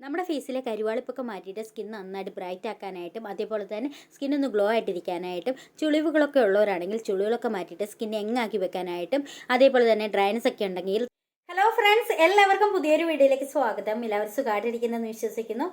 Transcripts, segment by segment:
നമ്മുടെ ഫേസിലെ കരുവാളിപ്പൊക്കെ മാറ്റിയിട്ട് സ്കിൻ നന്നായിട്ട് ബ്രൈറ്റ് ആക്കാനായിട്ടും അതേപോലെ തന്നെ സ്കിന്നൊന്ന് ഗ്ലോ ആയിട്ടിരിക്കാനായിട്ടും ചുളിവുകളൊക്കെ ഉള്ളവരാണെങ്കിൽ ചുളിവുകളൊക്കെ മാറ്റിയിട്ട് സ്കിൻ എങ്ങാക്കി വെക്കാനായിട്ടും അതേപോലെ തന്നെ ഡ്രൈനസ് ഒക്കെ ഉണ്ടെങ്കിൽ ഹലോ ഫ്രണ്ട്സ്, എല്ലാവർക്കും പുതിയൊരു വീഡിയോയിലേക്ക് സ്വാഗതം. എല്ലാവരും സുഖമായിട്ടിരിക്കുന്നെന്ന് വിശ്വസിക്കുന്നു.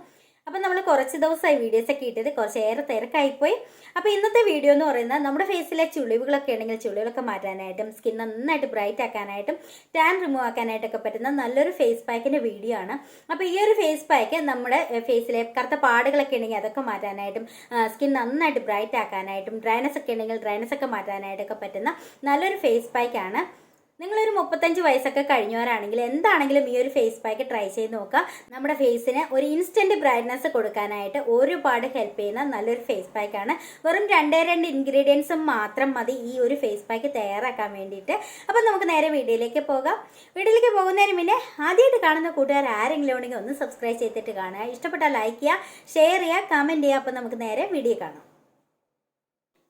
അപ്പം നമ്മൾ കുറച്ച് ദിവസമായി വീഡിയോസൊക്കെ ഇട്ടത് കുറച്ചേറെ തിരക്കായിപ്പോയി. അപ്പോൾ ഇന്നത്തെ വീഡിയോ എന്ന് പറയുന്നത് നമ്മുടെ ഫേസിലെ ചുളിവുകളൊക്കെ ഉണ്ടെങ്കിൽ ചുളിവുകളൊക്കെ മാറ്റാനായിട്ടും സ്കിൻ നന്നായിട്ട് ബ്രൈറ്റ് ആക്കാനായിട്ടും ടാൻ റിമൂവ് ആക്കാനായിട്ടൊക്കെ പറ്റുന്ന നല്ലൊരു ഫേസ് പാക്കിൻ്റെ വീഡിയോ ആണ്. അപ്പോൾ ഈ ഒരു ഫേസ് പാക്ക് നമ്മുടെ ഫേസിലെ കറുത്ത പാടുകളൊക്കെ ഉണ്ടെങ്കിൽ അതൊക്കെ മാറ്റാനായിട്ടും സ്കിൻ നന്നായിട്ട് ബ്രൈറ്റ് ആക്കാനായിട്ടും ഡ്രൈനസ് ഒക്കെ ഉണ്ടെങ്കിൽ ഡ്രൈനസ് ഒക്കെ മാറ്റാനായിട്ടൊക്കെ പറ്റുന്ന നല്ലൊരു ഫേസ് പാക്കാണ്. നിങ്ങളൊരു 35 വയസ്സൊക്കെ കഴിഞ്ഞവരാണെങ്കിൽ എന്താണെങ്കിലും ഈ ഒരു ഫേസ് പാക്ക് ട്രൈ ചെയ്ത് നോക്കുക. നമ്മുടെ ഫേസിന് ഒരു ഇൻസ്റ്റൻറ്റ് ബ്രൈറ്റ്നസ് കൊടുക്കാനായിട്ട് ഒരുപാട് ഹെൽപ്പ് ചെയ്യുന്ന നല്ലൊരു ഫേസ് പാക്കാണ്. വെറും 2 ഇൻഗ്രീഡിയൻസും മാത്രം മതി ഈ ഒരു ഫേസ് പാക്ക് തയ്യാറാക്കാൻ വേണ്ടിയിട്ട്. അപ്പം നമുക്ക് നേരെ വീഡിയോയിലേക്ക് പോകാം. വീഡിയോയിലേക്ക് പോകുന്നതിന് മുന്നേ ആദ്യമായിട്ട് കാണുന്ന കൂട്ടുകാർ ആരെങ്കിലും ഉണ്ടെങ്കിൽ ഒന്ന് സബ്സ്ക്രൈബ് ചെയ്തിട്ട് കാണുക. ഇഷ്ടപ്പെട്ടാൽ ലൈക്ക് ചെയ്യുക, ഷെയർ ചെയ്യുക, കമൻറ്റ് ചെയ്യുക. അപ്പം നമുക്ക് നേരെ വീഡിയോ കാണാം.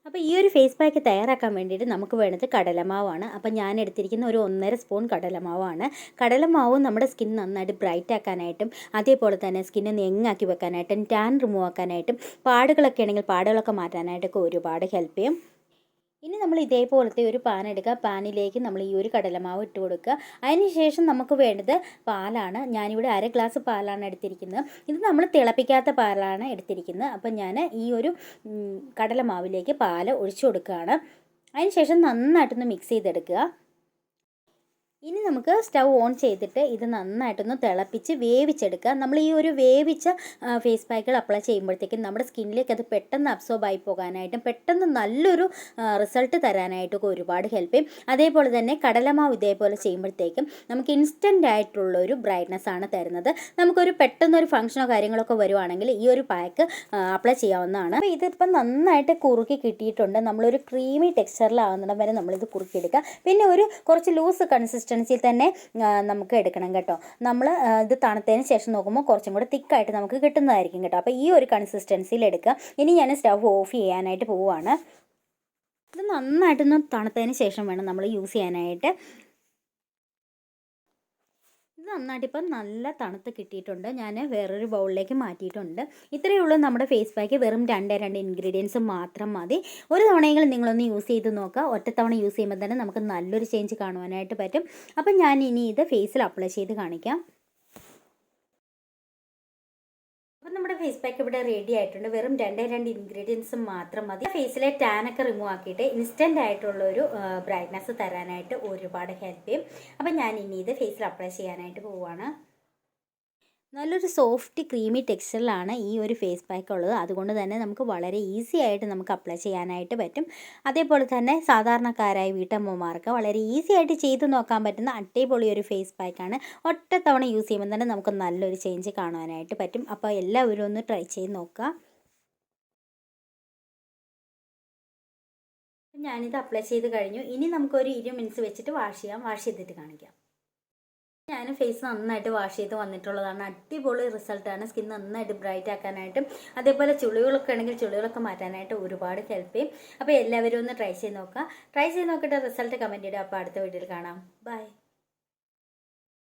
അപ്പോൾ ഈ ഒരു ഫേസ് പാക്ക് തയ്യാറാക്കാൻ വേണ്ടിയിട്ട് നമുക്ക് വേണ്ടത് കടലമാവാണ്. അപ്പോൾ ഞാൻ എടുത്തിരിക്കുന്ന ഒരു 1.5 സ്പൂൺ കടലമാവാണ്. കടലമാവും നമ്മുടെ സ്കിൻ നന്നായിട്ട് ബ്രൈറ്റ് ആക്കാനായിട്ടും അതേപോലെ തന്നെ സ്കിന്നൊന്ന് യങ്ങാക്കി വെക്കാനായിട്ടും ടാൻ റിമൂവ് ആക്കാനായിട്ടും പാടുകളൊക്കെ ആണെങ്കിൽ പാടുകളൊക്കെ മാറ്റാനായിട്ടൊക്കെ ഒരുപാട് ഹെൽപ്പ് ചെയ്യും. ഇനി നമ്മൾ ഇതേപോലത്തെ ഒരു പാൻ എടുക്കുക. പാനിലേക്ക് നമ്മൾ ഈ ഒരു കടലമാവ് ഇട്ട് കൊടുക്കുക. അതിനുശേഷം നമുക്ക് വേണ്ടത് പാലാണ്. ഞാനിവിടെ 1/2 ഗ്ലാസ് പാലാണ് എടുത്തിരിക്കുന്നത്. ഇത് നമ്മൾ തിളപ്പിക്കാത്ത പാലാണ് എടുത്തിരിക്കുന്നത്. അപ്പം ഞാൻ ഈ ഒരു കടലമാവിലേക്ക് പാൽ ഒഴിച്ചു കൊടുക്കുകയാണ്. അതിനുശേഷം നന്നായിട്ടൊന്ന് മിക്സ് ചെയ്തെടുക്കുക. ഇനി നമുക്ക് സ്റ്റൗ ഓൺ ചെയ്തിട്ട് ഇത് നന്നായിട്ടൊന്ന് തിളപ്പിച്ച് വേവിച്ചെടുക്കുക. നമ്മൾ ഈ ഒരു വേവിച്ച ഫേസ് പാക്കുകൾ അപ്ലൈ ചെയ്യുമ്പോഴത്തേക്കും നമ്മുടെ സ്കിന്നിലേക്ക് അത് പെട്ടെന്ന് അബ്സോർബ് ആയി പോകാനായിട്ടും പെട്ടെന്ന് നല്ലൊരു റിസൾട്ട് തരാനായിട്ടൊക്കെ ഒരുപാട് ഹെൽപ്പ് ചെയ്യും. അതേപോലെ തന്നെ കടലമാവ് ഇതേപോലെ ചെയ്യുമ്പോഴത്തേക്കും നമുക്ക് ഇൻസ്റ്റൻ്റ് ആയിട്ടുള്ളൊരു ബ്രൈറ്റ്നസ് ആണ് തരുന്നത്. നമുക്കൊരു പെട്ടെന്നൊരു ഫംഗ്ഷനോ കാര്യങ്ങളൊക്കെ വരുവാണെങ്കിൽ ഈ ഒരു പാക്ക് അപ്ലൈ ചെയ്യാവുന്നതാണ്. അപ്പോൾ ഇതിപ്പം നന്നായിട്ട് കുറുക്കി കിട്ടിയിട്ടുണ്ട്. നമ്മളൊരു ക്രീമി ടെക്സ്ചറിലാവുന്നിടം വരെ നമ്മളിത് കുറുക്കിയെടുക്കുക. പിന്നെ ഒരു കുറച്ച് ലൂസ് കൺസിസ്റ്റൻസിയിൽ തന്നെ നമുക്ക് എടുക്കണം കേട്ടോ. നമ്മൾ ഇത് തണുത്തതിന് ശേഷം നോക്കുമ്പോൾ കുറച്ചും കൂടെ തിക്കായിട്ട് നമുക്ക് കിട്ടുന്നതായിരിക്കും കേട്ടോ. അപ്പോൾ ഈ ഒരു കൺസിസ്റ്റൻസിയിൽ എടുക്കുക. ഇനി ഞാൻ സ്റ്റവ് ഓഫ് ചെയ്യാനായിട്ട് പോവുകയാണ്. ഇത് നന്നായിട്ടൊന്ന് തണുത്തതിന് ശേഷം വേണം നമ്മൾ യൂസ് ചെയ്യാനായിട്ട്. ഇത് നന്നായിട്ടിപ്പം നല്ല തണുത്ത് കിട്ടിയിട്ടുണ്ട്. ഞാൻ വേറൊരു ബൗളിലേക്ക് മാറ്റിയിട്ടുണ്ട്. ഇത്രയേ ഉള്ളൂ നമ്മുടെ ഫേസ് പാക്ക്. വെറും 2 ഇൻഗ്രീഡിയൻസ് മാത്രം മതി. ഒരു തവണയെങ്കിലും നിങ്ങളൊന്ന് യൂസ് ചെയ്ത് നോക്കുക. ഒറ്റത്തവണ യൂസ് ചെയ്യുമ്പോൾ തന്നെ നമുക്ക് നല്ലൊരു ചേഞ്ച് കാണുവാനായിട്ട് പറ്റും. അപ്പം ഞാൻ ഇനി ഇത് ഫേസിൽ അപ്ലൈ ചെയ്ത് കാണിക്കാം. അപ്പം നമ്മുടെ ഫേസ് പാക്ക് ഇവിടെ റെഡി ആയിട്ടുണ്ട്. വെറും 2 ഇൻഗ്രീഡിയൻസ് മാത്രം മതി. ഫേസിലെ ടാനൊക്കെ റിമൂവ് ആക്കിയിട്ട് ഇൻസ്റ്റൻ്റ് ആയിട്ടുള്ളൊരു ബ്രൈറ്റ്നസ് തരാനായിട്ട് ഒരുപാട് ഹെൽപ്പ് ചെയ്യും. അപ്പം ഞാൻ ഇനി ഇത് ഫേസിൽ അപ്ലൈ ചെയ്യാനായിട്ട് പോവുകയാണ്. നല്ലൊരു സോഫ്റ്റ് ക്രീമി ടെക്സ്ചറിലാണ് ഈ ഒരു ഫേസ് പാക്ക് ഉള്ളത്. അതുകൊണ്ട് തന്നെ നമുക്ക് വളരെ ഈസി ആയിട്ട് നമുക്ക് അപ്ലൈ ചെയ്യാനായിട്ട് പറ്റും. അതേപോലെ തന്നെ സാധാരണക്കാരായ വീട്ടമ്മമാർക്ക് വളരെ ഈസി ആയിട്ട് ചെയ്ത് നോക്കാൻ പറ്റുന്ന അടിപൊളി ഒരു ഫേസ് പാക്കാണ്. ഒറ്റത്തവണ യൂസ് ചെയ്യുമ്പോൾ തന്നെ നമുക്ക് നല്ലൊരു ചേഞ്ച് കാണുവാനായിട്ട് പറ്റും. അപ്പോൾ എല്ലാവരും ഒന്ന് ട്രൈ ചെയ്ത് നോക്കുക. ഞാനിത് അപ്ലൈ ചെയ്ത് കഴിഞ്ഞു. ഇനി നമുക്കൊരു 20 മിനിറ്റ്സ് വെച്ചിട്ട് വാഷ് ചെയ്യാം. വാഷ് ചെയ്തിട്ട് കാണിക്കാം. ഞാൻ ഫേസ് നന്നായിട്ട് വാഷ് ചെയ്ത് വന്നിട്ടുള്ളതാണ്. അടിപൊളി റിസൾട്ടാണ്. സ്കിൻ നന്നായിട്ട് ബ്രൈറ്റ് ആക്കാനായിട്ടും അതേപോലെ ചുളിവുകളൊക്കെ ഉണ്ടെങ്കിൽ ചുളിവുകളൊക്കെ മാറ്റാനായിട്ട് ഒരുപാട് ഹെൽപ്പ് ചെയ്യും. അപ്പോൾ എല്ലാവരും ഒന്ന് ട്രൈ ചെയ്ത് നോക്കുക. ട്രൈ ചെയ്ത് നോക്കിയിട്ട് റിസൾട്ട് കമൻറ്റ് ചെയ്യുക. അപ്പോൾ അടുത്ത വീഡിയോയിൽ കാണാം. ബൈ.